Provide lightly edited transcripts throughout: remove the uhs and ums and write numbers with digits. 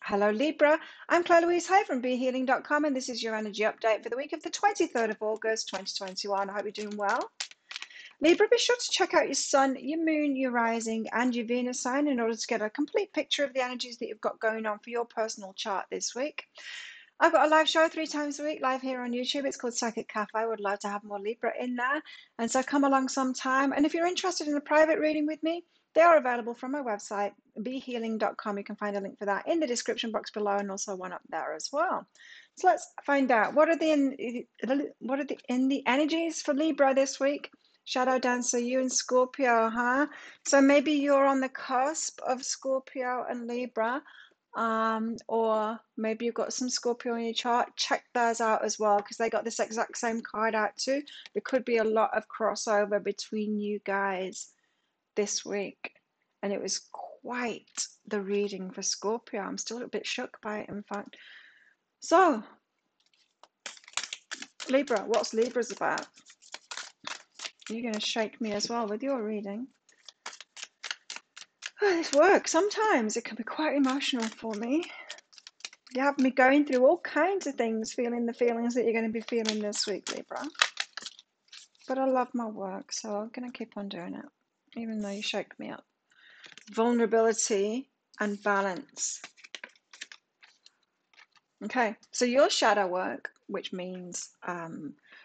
Hello Libra, I'm Claire Louise Hay from BeHealing.com and this is your energy update for the week of the 23rd of August 2021. I hope you're doing well. Libra, be sure to check out your sun, your moon, your rising and your Venus sign in order to get a complete picture of the energies that you've got going on for your personal chart this week. I've got a live show 3 times a week live here on YouTube. It's called Psychic Cafe. I would love to have more Libra in there. And so come along sometime. And if you're interested in a private reading with me, they are available from my website, behealing.com. You can find a link for that in the description box below and also one up there as well. So let's find out what are the energies for Libra this week. Shadow Dancer, you and Scorpio, huh? So maybe you're on the cusp of Scorpio and Libra. Or maybe you've got some Scorpio in your chart. Check theirs out as well because they got this exact same card out too. There could be a lot of crossover between you guys this week, and it was quite the reading for Scorpio. I'm still a bit shook by it, in fact. So, Libra, what's Libra's about? You're going to shake me as well with your reading. Oh, this work, sometimes it can be quite emotional for me. You have me going through all kinds of things, feeling the feelings that you're going to be feeling this week, Libra. But I love my work, so I'm going to keep on doing it, even though you shake me up. Vulnerability and balance. Okay, so your shadow work, which means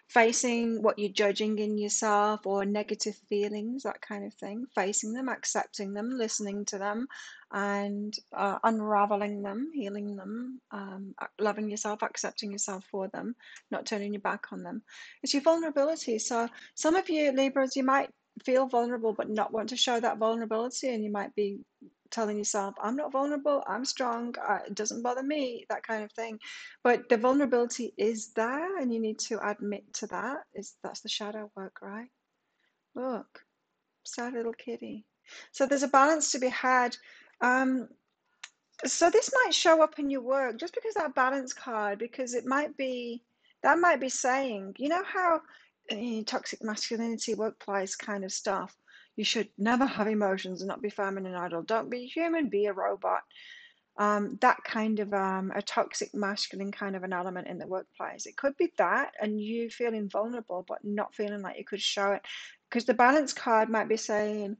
facing what you're judging in yourself or negative feelings, that kind of thing, facing them, accepting them, listening to them, and unraveling them, healing them, loving yourself, accepting yourself for them, not turning your back on them. It's your vulnerability. So some of you Libras, you might feel vulnerable but not want to show that vulnerability, and you might be telling yourself, I'm not vulnerable, I'm strong, it doesn't bother me, that kind of thing. But the vulnerability is there, and you need to admit to that. That's the shadow work, right? Look, sad little kitty. So there's a balance to be had. So this might show up in your work just because that balance card, because that might be saying, you know how toxic masculinity, workplace kind of stuff, you should never have emotions and not be feminine and idle. Don't be human, be a robot. That kind of a toxic masculine kind of an element in the workplace. It could be that, and you feeling vulnerable but not feeling like you could show it. Because the balance card might be saying,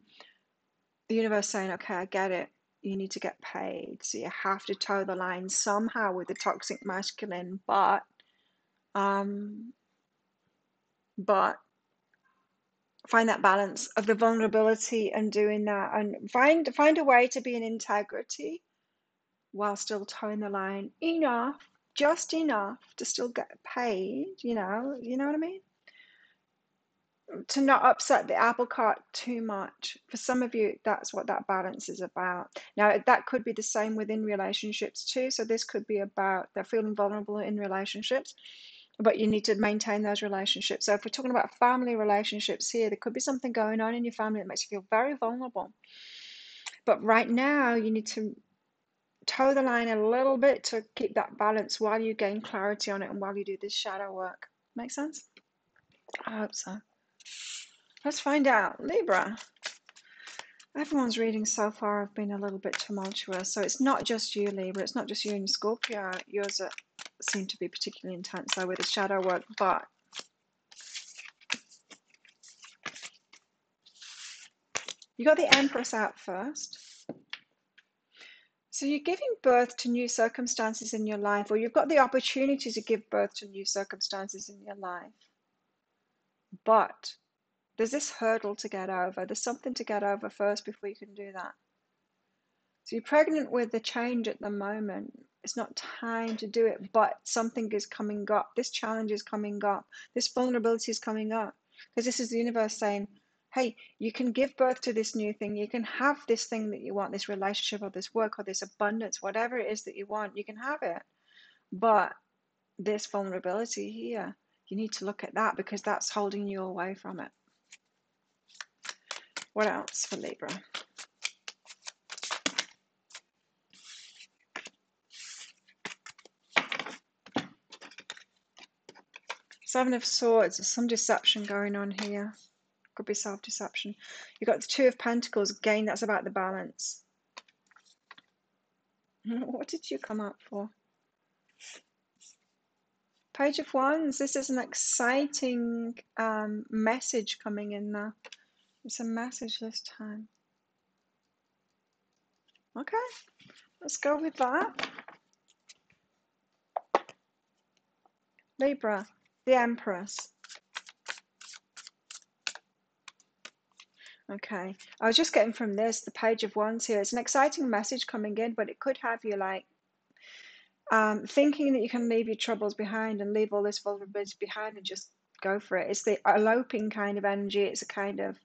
the universe saying, okay, I get it. You need to get paid. So you have to toe the line somehow with the toxic masculine, but find that balance of the vulnerability and doing that, and find a way to be in integrity while still towing the line enough, just enough to still get paid, you know what I mean? To not upset the apple cart too much. For some of you, that's what that balance is about. Now, that could be the same within relationships too. So this could be about they're feeling vulnerable in relationships, but you need to maintain those relationships. So if we're talking about family relationships here, there could be something going on in your family that makes you feel very vulnerable. But right now, you need to toe the line a little bit to keep that balance while you gain clarity on it and while you do this shadow work. Make sense? I hope so. Let's find out. Libra. Everyone's readings so far have been a little bit tumultuous. So it's not just you, Libra. It's not just you and Scorpio. Yours seem to be particularly intense though with the shadow work. But you got the Empress out first. So you're giving birth to new circumstances in your life, or you've got the opportunity to give birth to new circumstances in your life. But there's this hurdle to get over. There's something to get over first before you can do that. So you're pregnant with the change at the moment. It's not time to do it, but something is coming up. This challenge is coming up. This vulnerability is coming up. Because this is the universe saying, hey, you can give birth to this new thing. You can have this thing that you want, this relationship or this work or this abundance, whatever it is that you want, you can have it. But this vulnerability here, you need to look at that because that's holding you away from it. What else for Libra? Seven of Swords, there's some deception going on here. Could be self-deception. You've got the Two of Pentacles. Again, that's about the balance. What did you come up for? Page of Wands. This is an exciting message coming in now. It's a message this time. Okay, let's go with that. Libra, the Empress. Okay, I was just getting from this, the Page of Wands here. It's an exciting message coming in, but it could have you like thinking that you can leave your troubles behind and leave all this vulnerability behind and just go for it. It's the eloping kind of energy. It's a kind of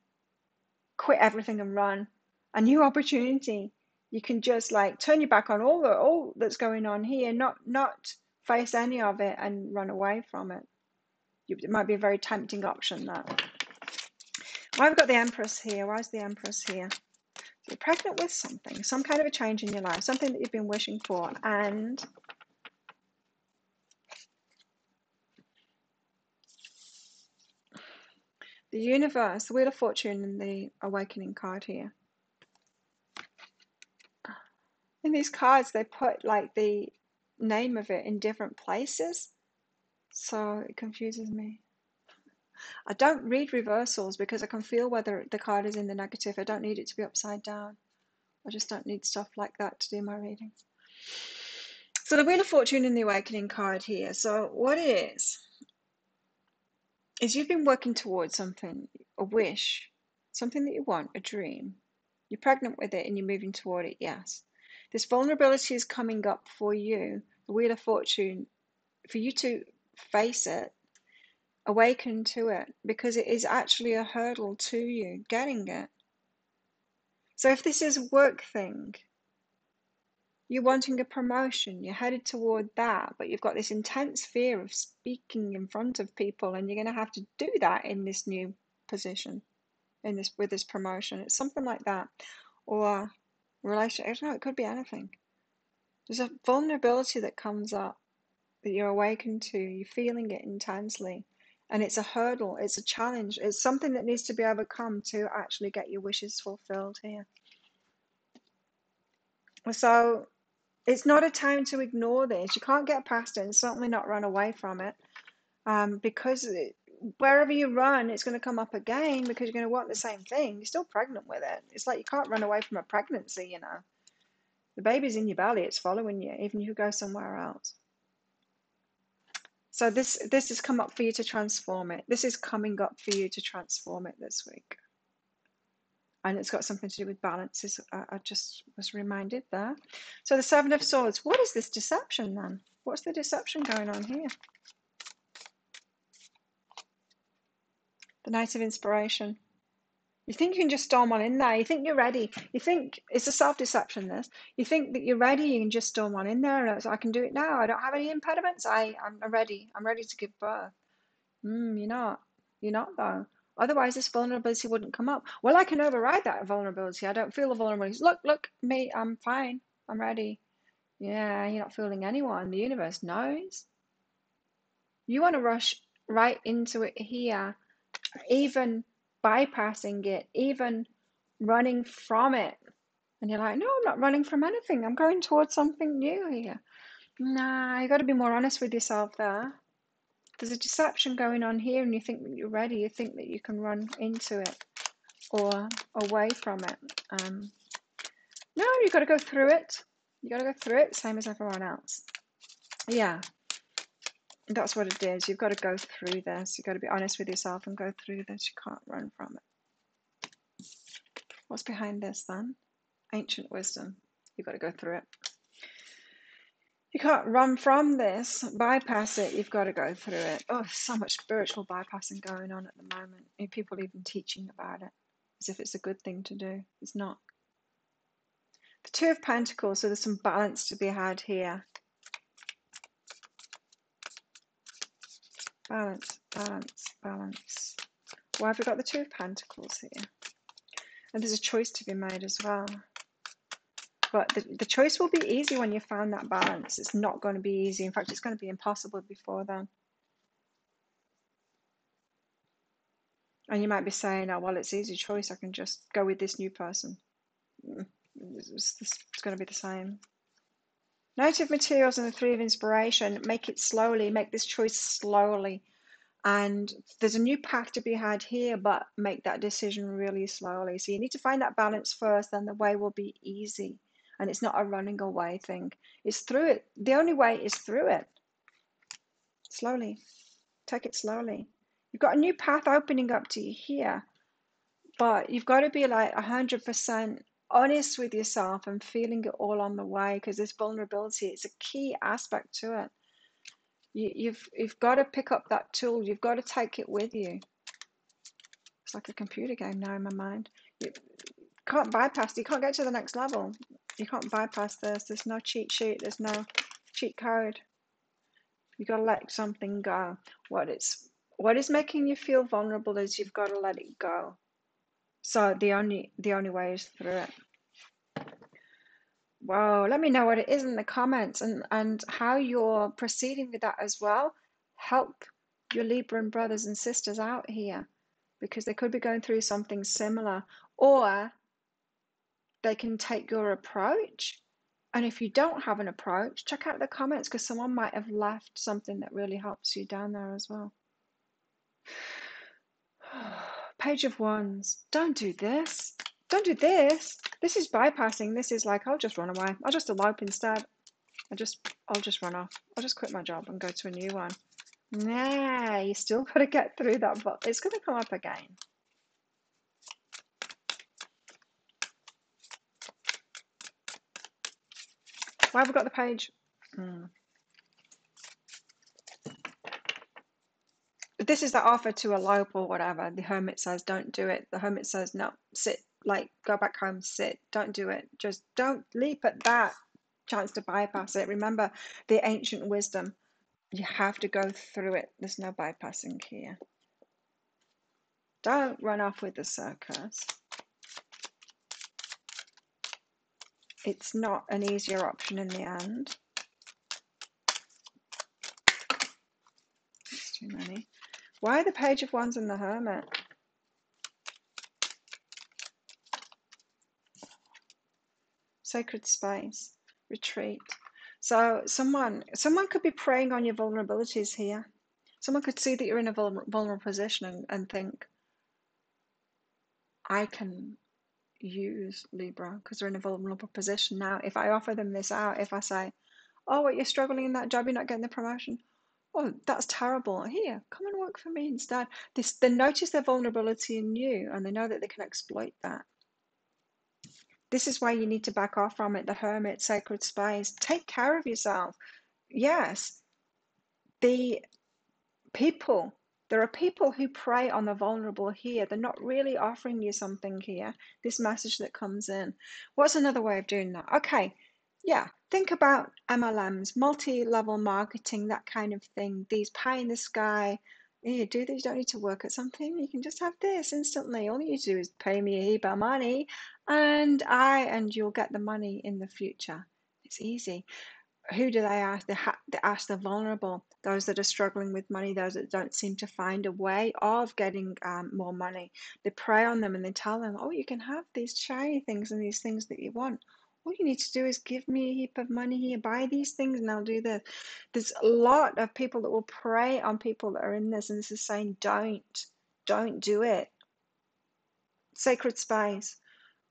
quit everything and run. A new opportunity. You can just like turn your back on all that's going on here, not face any of it and run away from it. It might be a very tempting option, that. Why have we got the Empress here? Why is the Empress here? So you're pregnant with something, some kind of a change in your life, something that you've been wishing for, and the universe, the Wheel of Fortune, and the Awakening card here. In these cards, they put like the name of it in different places, so it confuses me. I don't read reversals because I can feel whether the card is in the negative. I don't need it to be upside down. I just don't need stuff like that to do my readings. So the Wheel of Fortune and the Awakening card here. So what it is you've been working towards something, a wish, something that you want, a dream. You're pregnant with it and you're moving toward it, yes. This vulnerability is coming up for you, the Wheel of Fortune, for you to face it, awaken to it, because it is actually a hurdle to you getting it. So if this is a work thing, you're wanting a promotion, you're headed toward that, but you've got this intense fear of speaking in front of people, and you're going to have to do that in this new position, with this promotion. It's something like that. Or relationship, I don't know, it could be anything. There's a vulnerability that comes up that you're awakened to, you're feeling it intensely, and it's a hurdle, it's a challenge, it's something that needs to be overcome to actually get your wishes fulfilled here. So it's not a time to ignore this. You can't get past it and certainly not run away from it, because wherever you run, it's going to come up again because you're going to want the same thing. You're still pregnant with it. It's like you can't run away from a pregnancy, you know. The baby's in your belly, it's following you, even if you go somewhere else. So this has come up for you to transform it. This is coming up for you to transform it this week. And it's got something to do with balances. I just was reminded there. So the Seven of Swords. What is this deception then? What's the deception going on here? The Knight of Inspiration. You think you can just storm on in there. You think you're ready. You think it's a self-deception, this. You think that you're ready. You can just storm on in there. And I can do it now. I don't have any impediments. I'm ready. I'm ready to give birth. You're not. You're not, though. Otherwise, this vulnerability wouldn't come up. Well, I can override that vulnerability. I don't feel the vulnerability. Look, me, I'm fine. I'm ready. Yeah, you're not fooling anyone. The universe knows. You want to rush right into it here, even bypassing it, even running from it. And you're like, no, I'm not running from anything. I'm going towards something new here. Nah, you got to be more honest with yourself there. There's a deception going on here, and you think that you're ready. You think that you can run into it or away from it. No, you've got to go through it. You got to go through it, same as everyone else. Yeah, that's what it is. You've got to go through this. You've got to be honest with yourself and go through this. You can't run from it. What's behind this then? Ancient wisdom. You've got to go through it. You can't run from this, bypass it, you've got to go through it. Oh, so much spiritual bypassing going on at the moment. And people even teaching about it as if it's a good thing to do. It's not. The Two of Pentacles, so there's some balance to be had here. Balance, balance, balance. Why have we got the Two of Pentacles here? And there's a choice to be made as well. But the choice will be easy when you found that balance. It's not going to be easy. In fact, it's going to be impossible before then. And you might be saying, oh, well, it's an easy choice. I can just go with this new person. It's going to be the same. Native materials and the Three of Inspiration, make it slowly, make this choice slowly. And there's a new path to be had here, but make that decision really slowly. So you need to find that balance first, then the way will be easy. And it's not a running away thing. It's through it. The only way is through it. Slowly. Take it slowly. You've got a new path opening up to you here, but you've got to be like 100% honest with yourself and feeling it all on the way, because this vulnerability, it's a key aspect to it. You've got to pick up that tool. You've got to take it with you. It's like a computer game now in my mind. You can't bypass. You can't get to the next level. You can't bypass this. There's no cheat sheet. There's no cheat code. You got to let something go. What is making you feel vulnerable is you've got to let it go. So the only way is through it. Whoa, let me know what it is in the comments, and how you're proceeding with that as well. Help your Libran brothers and sisters out here, because they could be going through something similar, or they can take your approach. And if you don't have an approach, check out the comments, because someone might have left something that really helps you down there as well. Page of Wands. Don't do this. Don't do this. This is bypassing. This is like, I'll just run away. I'll just elope instead. I'll just run off. I'll just quit my job and go to a new one. Nah, you still got to get through that, but it's going to come up again. Why have we got the page? This is the offer to elope or whatever. The Hermit says, don't do it. The Hermit says, no, sit, like, go back home, sit, don't do it. Just don't leap at that chance to bypass it. Remember the ancient wisdom. You have to go through it. There's no bypassing here. Don't run off with the circus. It's not an easier option in the end. That's too many. Why the Page of Wands and the Hermit? Sacred space, retreat. So someone could be preying on your vulnerabilities here. Someone could see that you're in a vulnerable position and think, I can use Libra because they're in a vulnerable position now. If I offer them this out, if I say, oh, what, you're struggling in that job, you're not getting the promotion. Oh, that's terrible. Here, come and work for me instead. They notice their vulnerability in you, and they know that they can exploit that. This is why you need to back off from it. The Hermit, sacred space. Take care of yourself. Yes, there are people who prey on the vulnerable here. They're not really offering you something here. This message that comes in. What's another way of doing that? Okay, yeah, think about MLMs, multi-level marketing, that kind of thing. These pie in the sky. You do this, you don't need to work at something. You can just have this instantly. All you need to do is pay me a heap of money, and you'll get the money in the future. It's easy. Who do they ask? They ask the vulnerable, those that are struggling with money, those that don't seem to find a way of getting more money. They prey on them and they tell them, oh, you can have these shiny things and these things that you want. All you need to do is give me a heap of money here, buy these things, and I'll do this. There's a lot of people that will prey on people that are in this, and this is saying, don't do it. Sacred space.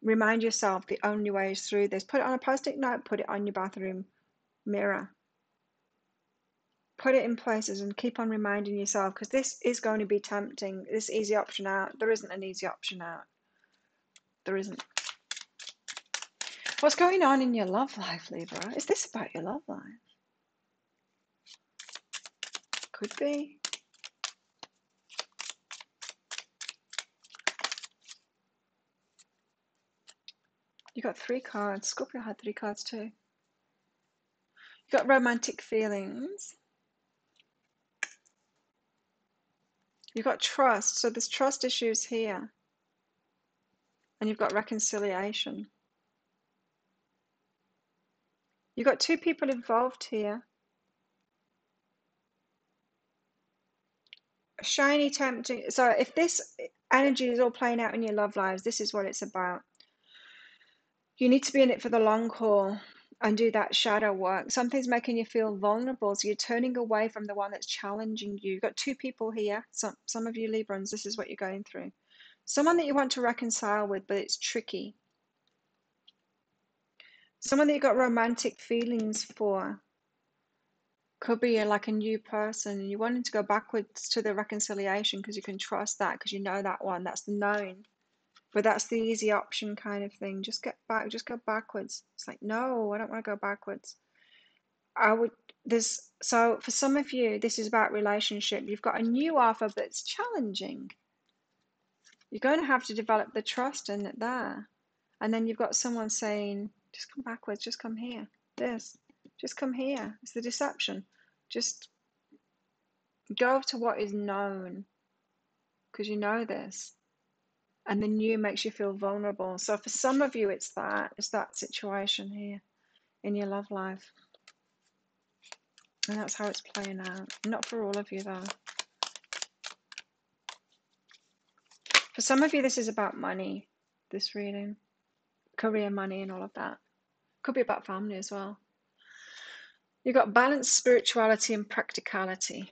Remind yourself the only way is through this. Put it on a post-it note, put it on your bathroom mirror. Put it in places and keep on reminding yourself, because this is going to be tempting. This easy option out. There isn't an easy option out. There isn't. What's going on in your love life, Libra? Is this about your love life? Could be. You got 3 cards. Scorpio had 3 cards too. You got romantic feelings. You've got trust. So there's trust issues here. And you've got reconciliation. You've got 2 people involved here. Shiny, tempting. So if this energy is all playing out in your love lives, this is what it's about. You need to be in it for the long haul. and do that shadow work. Something's making you feel vulnerable, so you're turning away from the one that's challenging you. You've got two people here. Some of you Librans, this is what you're going through. Someone that you want to reconcile with, but it's tricky. Someone that you've got romantic feelings for. Could be like a new person, and you're wanting to go backwards to the reconciliation because you can trust that, because you know that one, that's the known. But that's the easy option kind of thing. Just get back, just go backwards. It's like, no, I don't want to go backwards. I would, so for some of you, this is about relationship. You've got a new offer, but it's challenging. You're going to have to develop the trust in it there. And then you've got someone saying, just come backwards, just come here. Just come here. It's the deception. Just go to what is known, because you know this. And the new makes you feel vulnerable. So for some of you, it's that situation here in your love life. And that's how it's playing out. Not for all of you, though. For some of you, this is about money, this reading. Career, money, and all of that. Could be about family as well. You've got balance, spirituality, and practicality.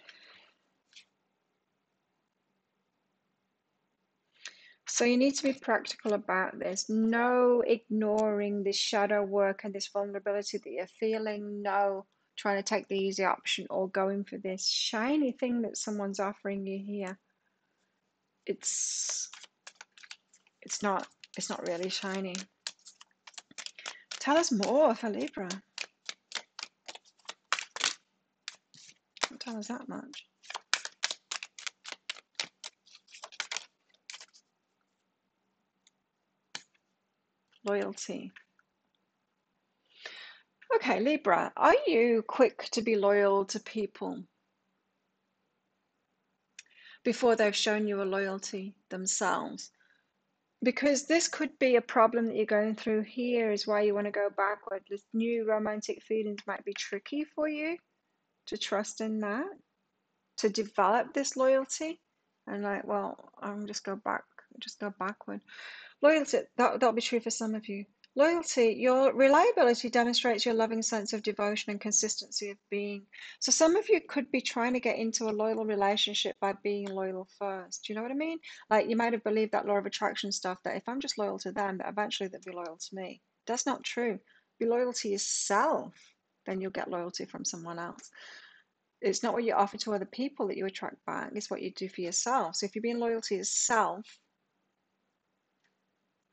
So you need to be practical about this. No ignoring this shadow work and this vulnerability that you're feeling. No trying to take the easy option or going for this shiny thing that someone's offering you here. It's not really shiny. Tell us more for Libra. Don't tell us that much. Loyalty. Okay, Libra, are you quick to be loyal to people before they've shown you a loyalty themselves? Because this could be a problem that you're going through here, is why you want to go backward. This new romantic feelings might be tricky for you to trust in that, to develop this loyalty. And like, well, I'm just go backward. Loyalty, that'll be true for some of you. Loyalty, your reliability demonstrates your loving sense of devotion and consistency of being. So some of you could be trying to get into a loyal relationship by being loyal first. Do you know what I mean? Like you might have believed that law of attraction stuff, that if I'm just loyal to them, that eventually they'll be loyal to me. That's not true. Be loyal to yourself, then you'll get loyalty from someone else. It's not what you offer to other people that you attract back, it's what you do for yourself. So if you're being loyal to yourself,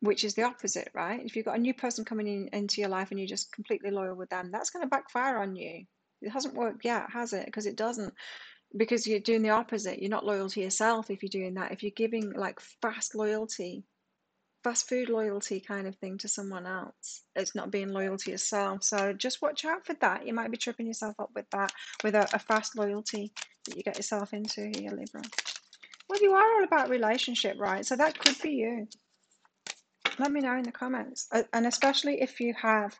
which is the opposite, right? If you've got a new person coming into your life and you're just completely loyal with them, that's going to backfire on you. It hasn't worked yet, has it? Because it doesn't. Because you're doing the opposite. You're not loyal to yourself if you're doing that. If you're giving like fast loyalty, fast food loyalty kind of thing to someone else, it's not being loyal to yourself. So just watch out for that. You might be tripping yourself up with that, with a fast loyalty that you get yourself into here, Libra. Well, you are all about relationship, right? So that could be you. Let me know in the comments, and especially if you have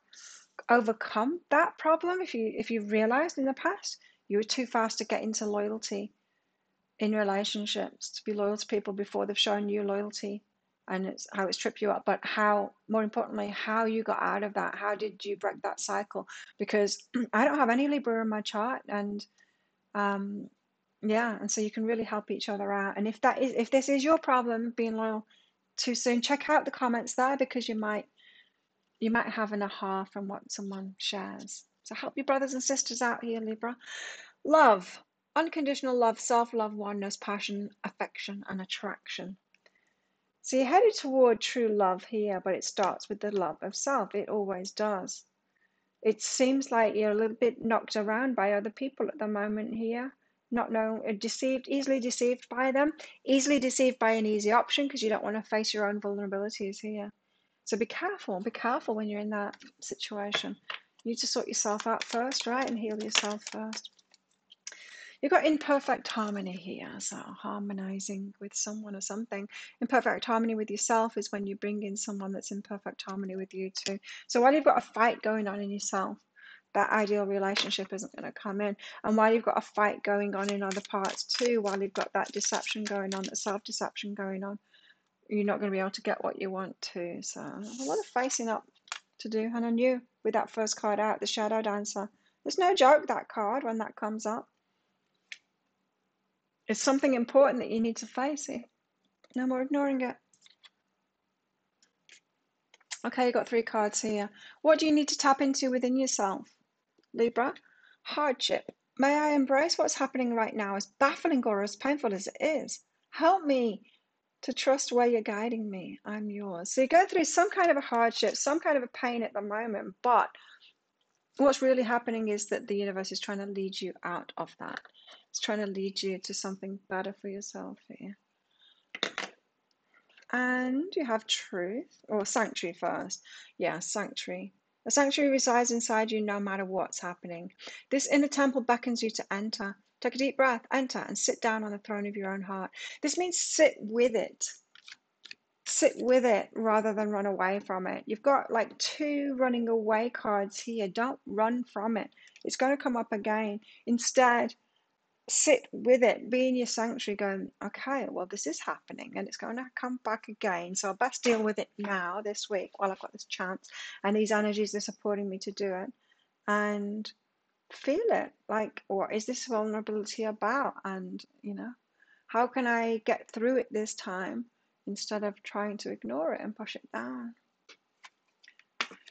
overcome that problem, if you realized in the past you were too fast to get into loyalty in relationships, to be loyal to people before they've shown you loyalty, and it's how it's tripped you up. But how, more importantly, how you got out of that. How did you break that cycle? Because I don't have any Libra in my chart, and yeah, and so you can really help each other out. And if this is your problem, being loyal too soon, check out the comments there, because you might have an aha from what someone shares. So help your brothers and sisters out here, Libra. Love, unconditional love, self-love, oneness, passion, affection, and attraction. So you're headed toward true love here, but it starts with the love of self. It always does. It seems like you're a little bit knocked around by other people at the moment here. Not knowing, easily deceived by them, easily deceived by an easy option, because you don't want to face your own vulnerabilities here. So be careful when you're in that situation. You need to sort yourself out first, right? And heal yourself first. You've got imperfect harmony here, so harmonizing with someone or something. Imperfect harmony with yourself is when you bring in someone that's in perfect harmony with you too. So while you've got a fight going on in yourself, that ideal relationship isn't going to come in. And while you've got a fight going on in other parts too, while you've got that deception going on, that self-deception going on, you're not going to be able to get what you want to. So a lot of facing up to do. And I knew with that first card out, the Shadow Dancer. There's no joke, that card, when that comes up. It's something important that you need to face it. No more ignoring it. Okay, you got 3 cards here. What do you need to tap into within yourself, Libra? Hardship. May I embrace what's happening right now, as baffling or as painful as it is? Help me to trust where you're guiding me. I'm yours. So you're going through some kind of a hardship, some kind of a pain at the moment, but what's really happening is that the universe is trying to lead you out of that. It's trying to lead you to something better for yourself here. And you have truth, or sanctuary first. Yeah, sanctuary. A sanctuary resides inside you no matter what's happening. This inner temple beckons you to enter. Take a deep breath, enter, and sit down on the throne of your own heart. This means sit with it. Sit with it rather than run away from it. You've got like 2 running away cards here. Don't run from it. It's going to come up again. Instead, sit with it, be in your sanctuary going, okay, well, this is happening and it's going to come back again. So I best deal with it now this week while I've got this chance. And these energies are supporting me to do it. And feel it. Like, what is this vulnerability about? And, how can I get through it this time instead of trying to ignore it and push it down?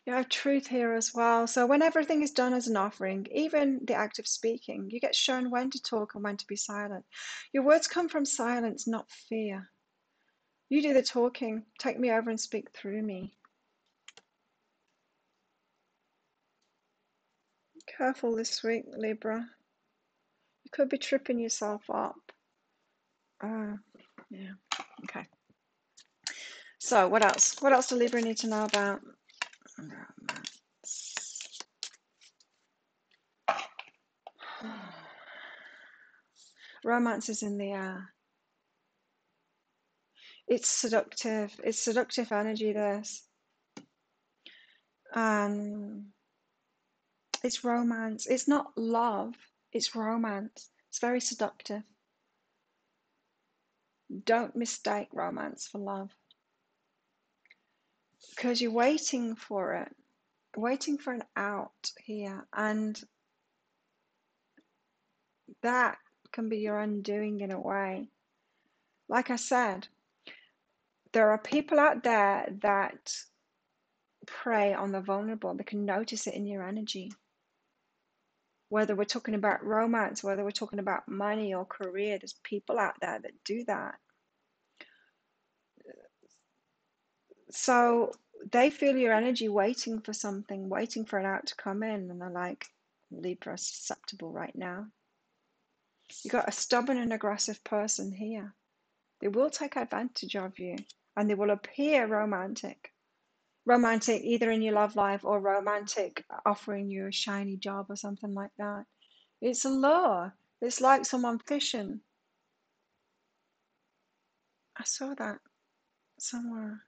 You have truth here as well. So when everything is done as an offering, even the act of speaking, you get shown when to talk and when to be silent. Your words come from silence, not fear. You do the talking. Take me over and speak through me. Careful this week, Libra. You could be tripping yourself up. Yeah. Okay. So what else? What else do Libra need to know about romance? Romance is in the air. It's seductive. It's seductive energy, this. It's romance. It's not love. It's romance. It's very seductive. Don't mistake romance for love. Because you're waiting for it. Waiting for an out here. And that can be your undoing in a way. Like I said, there are people out there that prey on the vulnerable. They can notice it in your energy. Whether we're talking about romance, whether we're talking about money or career, there's people out there that do that. So they feel your energy waiting for something, waiting for an out to come in, and they're like, Libra, susceptible right now. You got a stubborn and aggressive person here. They will take advantage of you, and they will appear romantic. Romantic either in your love life or romantic offering you a shiny job or something like that. It's a lure. It's like someone fishing. I saw that somewhere.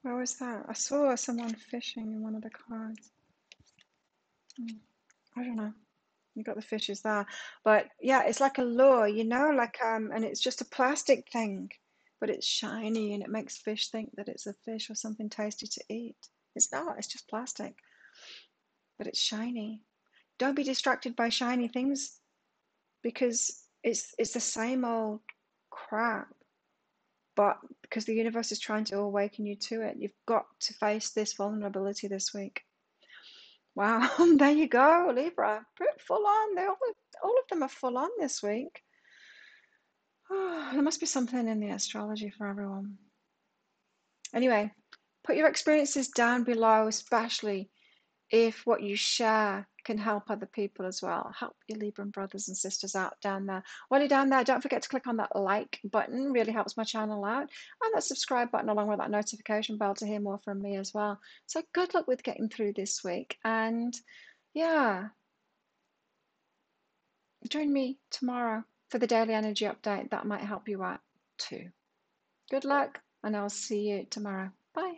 Where was that? I saw someone fishing in one of the cards. I don't know. You got the fishes there. But yeah, it's like a lure, and it's just a plastic thing, but it's shiny and it makes fish think that it's a fish or something tasty to eat. It's not, it's just plastic. But it's shiny. Don't be distracted by shiny things because it's the same old crap. But because the universe is trying to awaken you to it, you've got to face this vulnerability this week. Wow, there you go, Libra. Pretty full on. All of them are full on this week. Oh, there must be something in the astrology for everyone. Anyway, put your experiences down below, especially if what you share can help other people as well. Help your Libran brothers and sisters out down there. While you're down there, don't forget to click on that like button. Really helps my channel out. And that subscribe button along with that notification bell to hear more from me as well. So good luck with getting through this week. And yeah, join me tomorrow for the daily energy update. That might help you out too. Good luck, and I'll see you tomorrow. Bye.